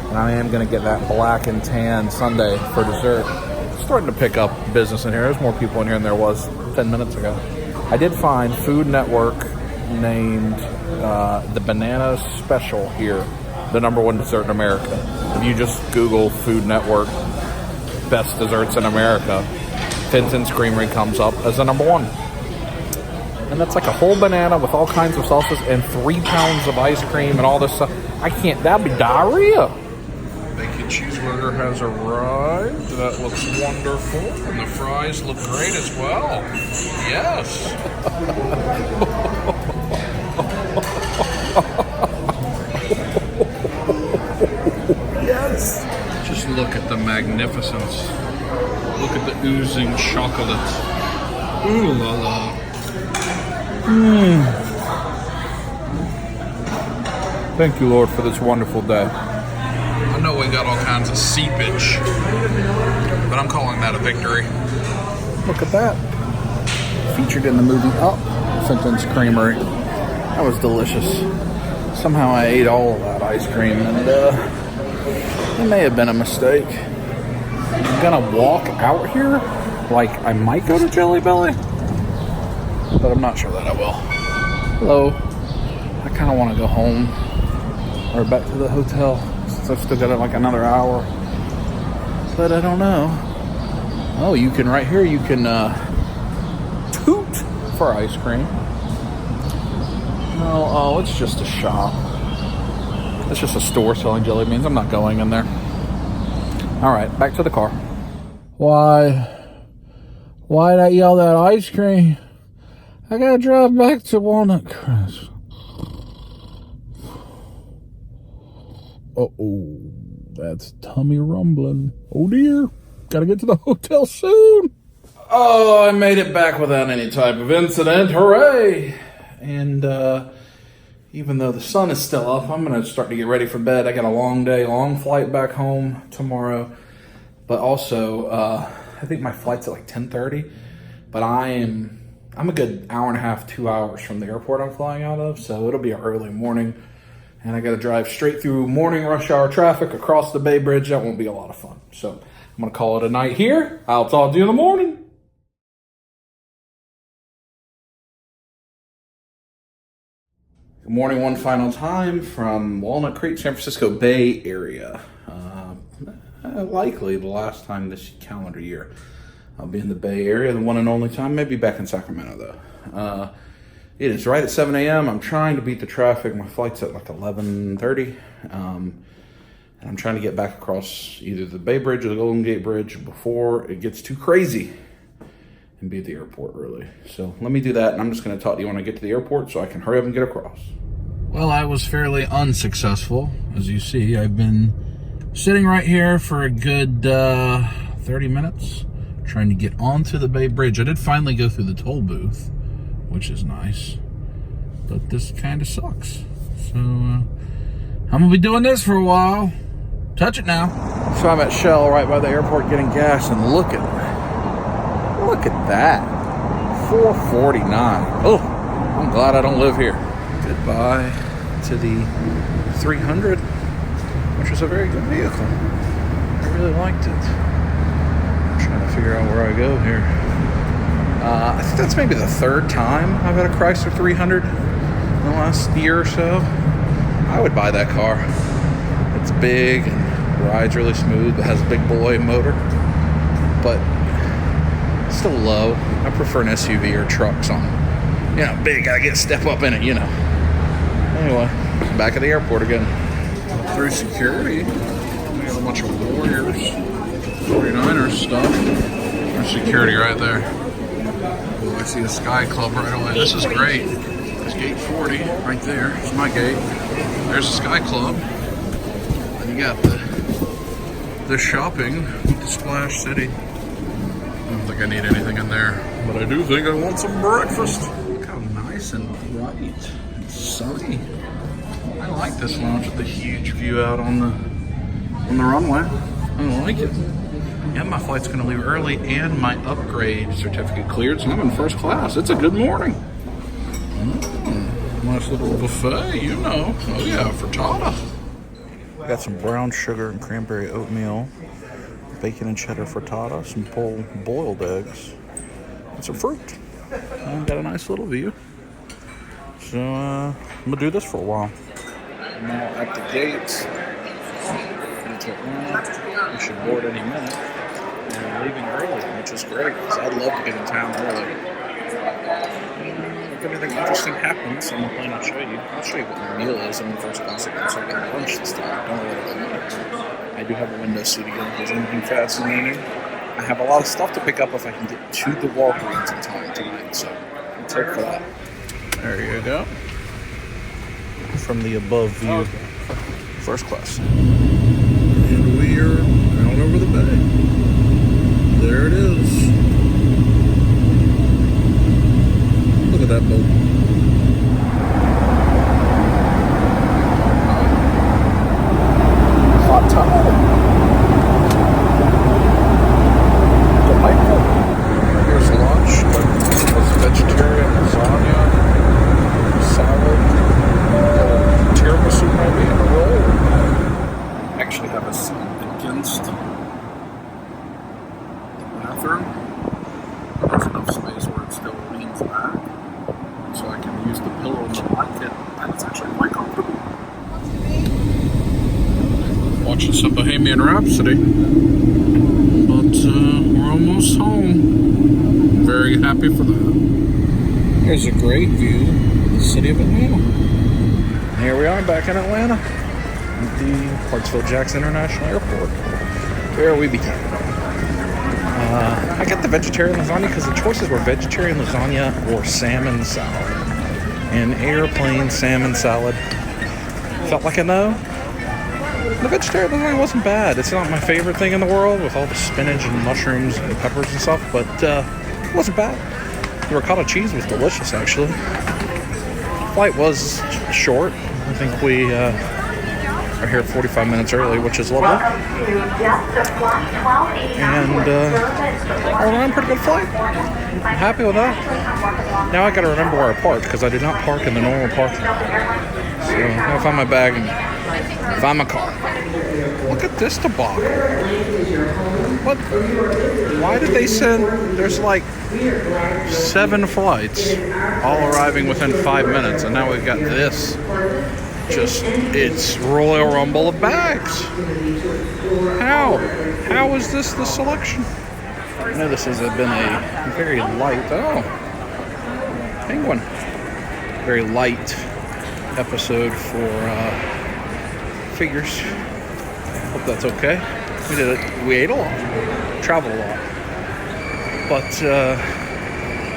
And I am going to get that black and tan sundae for dessert. It's starting to pick up business in here. There's more people in here than there was 10 minutes ago. I did find Food Network named the Banana Special here the #1 dessert in America. If you just Google Food Network best desserts in America, Fenton's Creamery comes up as the #1. And that's like a whole banana with all kinds of sauces and 3 pounds of ice cream and all this stuff. that'd be diarrhea. Bacon cheeseburger has arrived. That looks wonderful. And the fries look great as well. Yes. Yes. Just look at the magnificence. Look at the oozing chocolate. Ooh la la. Thank you, Lord, for this wonderful day. I know we got all kinds of seepage, but I'm calling that a victory. Look at that. featured in the movie Up, Fenton's Creamery. That was delicious. Somehow I ate all of that ice cream, and it may have been a mistake. I'm gonna walk out here like I might go to Jelly Belly, but I'm not sure that I will. Hello. I kind of want to go home or back to the hotel since I've still got like another hour, but I don't know. Oh, you can right here. You can toot for ice cream. Oh, it's just a shop. It's just a store selling jelly beans. I'm not going in there. All right, back to the car. Why'd I eat all that ice cream? I gotta drive back to Walnut Crest. Uh-oh, that's tummy rumbling. Oh dear, gotta get to the hotel soon. Oh, I made it back without any type of incident. Hooray! And even though the sun is still up, I'm going to start to get ready for bed. I got a long day, long flight back home tomorrow. But also, I think my flight's at like 10:30. But I'm a good hour and a half, 2 hours from the airport I'm flying out of. So it'll be an early morning. And I got to drive straight through morning rush hour traffic across the Bay Bridge. That won't be a lot of fun. So I'm going to call it a night here. I'll talk to you in the morning. Good morning, one final time from Walnut Creek, San Francisco Bay Area. Likely the last time this calendar year I'll be in the Bay Area, the one and only time. Maybe back in Sacramento though. It is right at 7 a.m. I'm trying to beat the traffic. My flight's at like 11:30. And I'm trying to get back across either the Bay Bridge or the Golden Gate Bridge before it gets too crazy and be at the airport early. So let me do that, and I'm just going to talk to you when I get to the airport so I can hurry up and get across. Well, I was fairly unsuccessful. As you see, I've been sitting right here for a good 30 minutes trying to get onto the Bay Bridge. I did finally go through the toll booth, which is nice, but this kind of sucks. So I'm going to be doing this for a while. Touch it now. So I'm at Shell right by the airport getting gas, and look at that. $4.49. Oh, I'm glad I don't live here. Goodbye to the 300, which was a very good vehicle. I really liked it. I'm trying to figure out where I go here. I think that's maybe the third time I've had a Chrysler 300 in the last year or so. I would buy that car. It's big and rides really smooth, but has a big boy motor. But still low. I prefer an SUV or truck, so big. I get step up in it, Anyway, back at the airport again. Through security, we got a bunch of Warriors, 49ers stuff. There's security right there. Oh, I see a Sky Club right away. This is great. There's gate 40 right there. It's my gate. There's the Sky Club. And you got the shopping with the Splash City. I don't think I need anything in there, but I do think I want some breakfast. Look how nice and bright and sunny. I like this lounge with the huge view out on the runway. I like it. And my flight's going to leave early, and my upgrade certificate cleared, so I'm in first class. It's a good morning. Nice little buffet, Oh yeah, frittata. Got some brown sugar and cranberry oatmeal, bacon and cheddar frittata, some boiled eggs, and some fruit. And got a nice little view. So I'm gonna do this for a while. Now at the gate. We should board any minute. And we're leaving early, which is great because I'd love to get in town early. If anything interesting happens on the plane, I'll show you. I'll show you what my meal is in the first class again, so I get lunch this time. Don't worry about that. I do have a window seat again if there's anything fascinating. I have a lot of stuff to pick up if I can get to the Walgreens in time tonight, so let's hope for that. There you go. From the above view, first class. And we are out over the bay. There it is. Look at that boat. Hot towel. Delightful. Here's lunch. It's been pillow to blanket, and it's actually quite comfortable. Watching some Bohemian Rhapsody, but we're almost home. Very happy for that. There's a great view of the city of Atlanta. And here we are back in Atlanta at the Hartsfield-Jackson International Airport. Where we began. I got the vegetarian lasagna because the choices were vegetarian lasagna or salmon salad. And airplane salmon salad felt like a no. The vegetarian lasagna wasn't bad. It's not my favorite thing in the world with all the spinach and mushrooms and peppers and stuff, but it wasn't bad. The ricotta cheese was delicious, actually. Flight was short. I think we are here 45 minutes early, which is lovely. And all around, pretty good flight. I'm happy with that. Now I got to remember where I parked because I did not park in the normal parking lot. So I'm gonna find my bag and find my car. Look at this debacle. What? Why did they send? There's like 7 flights, all arriving within 5 minutes, and now we've got this. It's Royal Rumble of bags. How is this the selection? I know this has been a very light, penguin. Very light episode for figures. Hope that's okay. We ate a lot, traveled a lot. But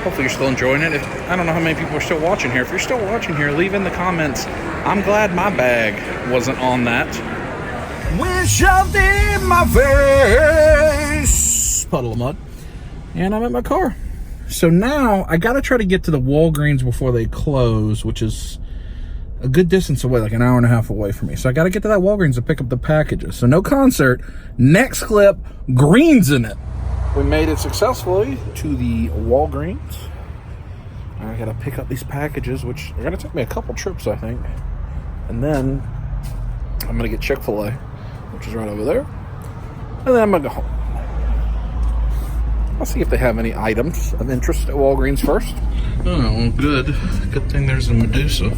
hopefully you're still enjoying it. I don't know how many people are still watching here. If you're still watching here, leave in the comments. I'm glad my bag wasn't on that. Wind shoved in my face. Puddle of mud. And I'm at my car. So now I got to try to get to the Walgreens before they close, which is a good distance away, like an hour and a half away from me. So I got to get to that Walgreens to pick up the packages. So no concert. Next clip, greens in it. We made it successfully to the Walgreens. I gotta pick up these packages, which are gonna take me a couple trips, I think. And then I'm gonna get Chick-fil-A, which is right over there. And then I'm gonna go home. I'll see if they have any items of interest at Walgreens first. Oh, good. Good thing there's a Medusa.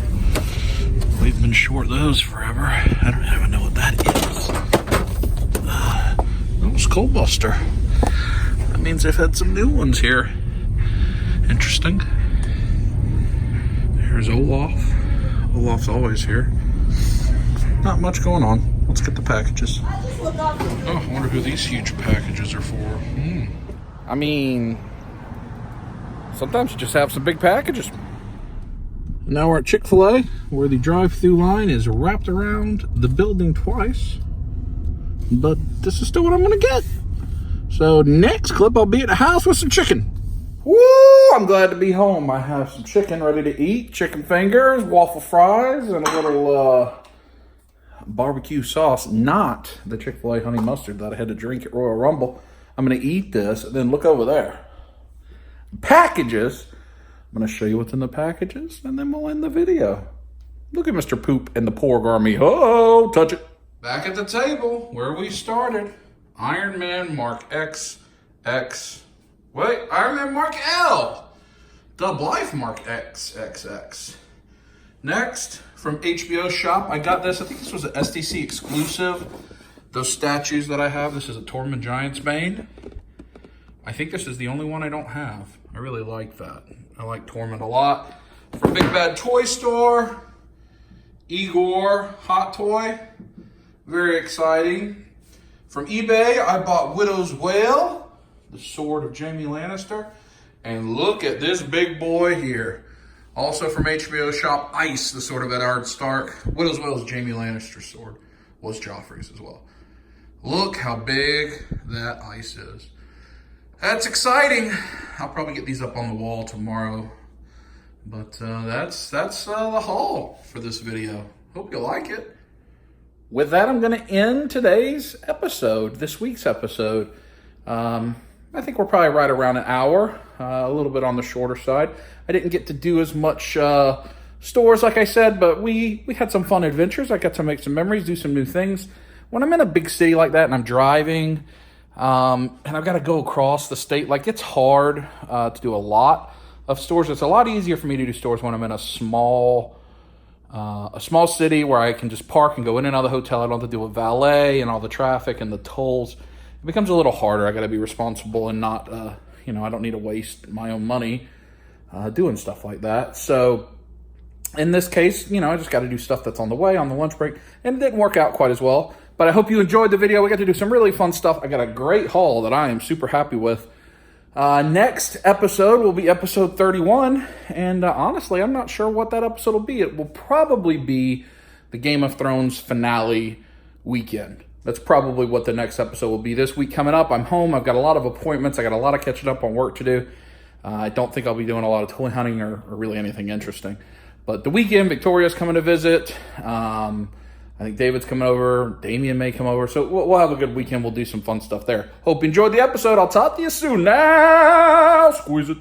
We've been short those forever. I don't even know what that is. That was Cold Buster. That means they've had some new ones here. Interesting. There's Olaf. Olaf's always here. Not much going on. Let's get the packages. Oh, I wonder who these huge packages are for. I mean, sometimes you just have some big packages. Now we're at Chick-fil-A, where the drive-through line is wrapped around the building twice. But this is still what I'm going to get. So next clip, I'll be at the house with some chicken. Woo! I'm glad to be home. I have some chicken ready to eat. Chicken fingers, waffle fries, and a little barbecue sauce. Not the Chick-fil-A honey mustard that I had to drink at Royal Rumble. I'm going to eat this, and then look over there. Packages. I'm going to show you what's in the packages, and then we'll end the video. Look at Mr. Poop and the Porg Army. Oh, touch it. Back at the table where we started. Iron Man Mark XX. Wait, Iron Man Mark L. Dub Life Mark XXX. Next, from HBO Shop, I got this. I think this was an SDC exclusive. Those statues that I have, this is a Tormund Giants Bane. I think this is the only one I don't have. I really like that. I like Tormund a lot. From Big Bad Toy Store, Igor Hot Toy. Very exciting. From eBay, I bought Widow's Wail, the sword of Jaime Lannister. And look at this big boy here. Also from HBO Shop, Ice, the sword of Eddard Stark. Widow's Wail is Jaime Lannister's sword. Was Joffrey's as well. Look how big that ice is. That's exciting. I'll probably get these up on the wall tomorrow. But that's the haul for this video. Hope you like it. With that, I'm going to end today's episode, this week's episode. I think we're probably right around an hour, a little bit on the shorter side. I didn't get to do as much stores, like I said, but we had some fun adventures. I got to make some memories, do some new things. When I'm in a big city like that and I'm driving, and I've got to go across the state, like it's hard to do a lot of stores. It's a lot easier for me to do stores when I'm in a small city where I can just park and go in and out of the hotel. I don't have to deal with valet and all the traffic and the tolls. It becomes a little harder. I got to be responsible and not, I don't need to waste my own money doing stuff like that. So in this case, I just got to do stuff that's on the way, on the lunch break, and it didn't work out quite as well. But I hope you enjoyed the video. We got to do some really fun stuff. I got a great haul that I am super happy with. Next episode will be episode 31, and honestly, I'm not sure what that episode will be. It will probably be the Game of Thrones finale weekend. That's probably what the next episode will be. This week coming up, I'm home. I've got a lot of appointments. I got a lot of catching up on work to do. I don't think I'll be doing a lot of toy hunting or really anything interesting. But the weekend, Victoria's coming to visit. I think David's coming over. Damien may come over. So we'll have a good weekend. We'll do some fun stuff there. Hope you enjoyed the episode. I'll talk to you soon. Now, squeeze it.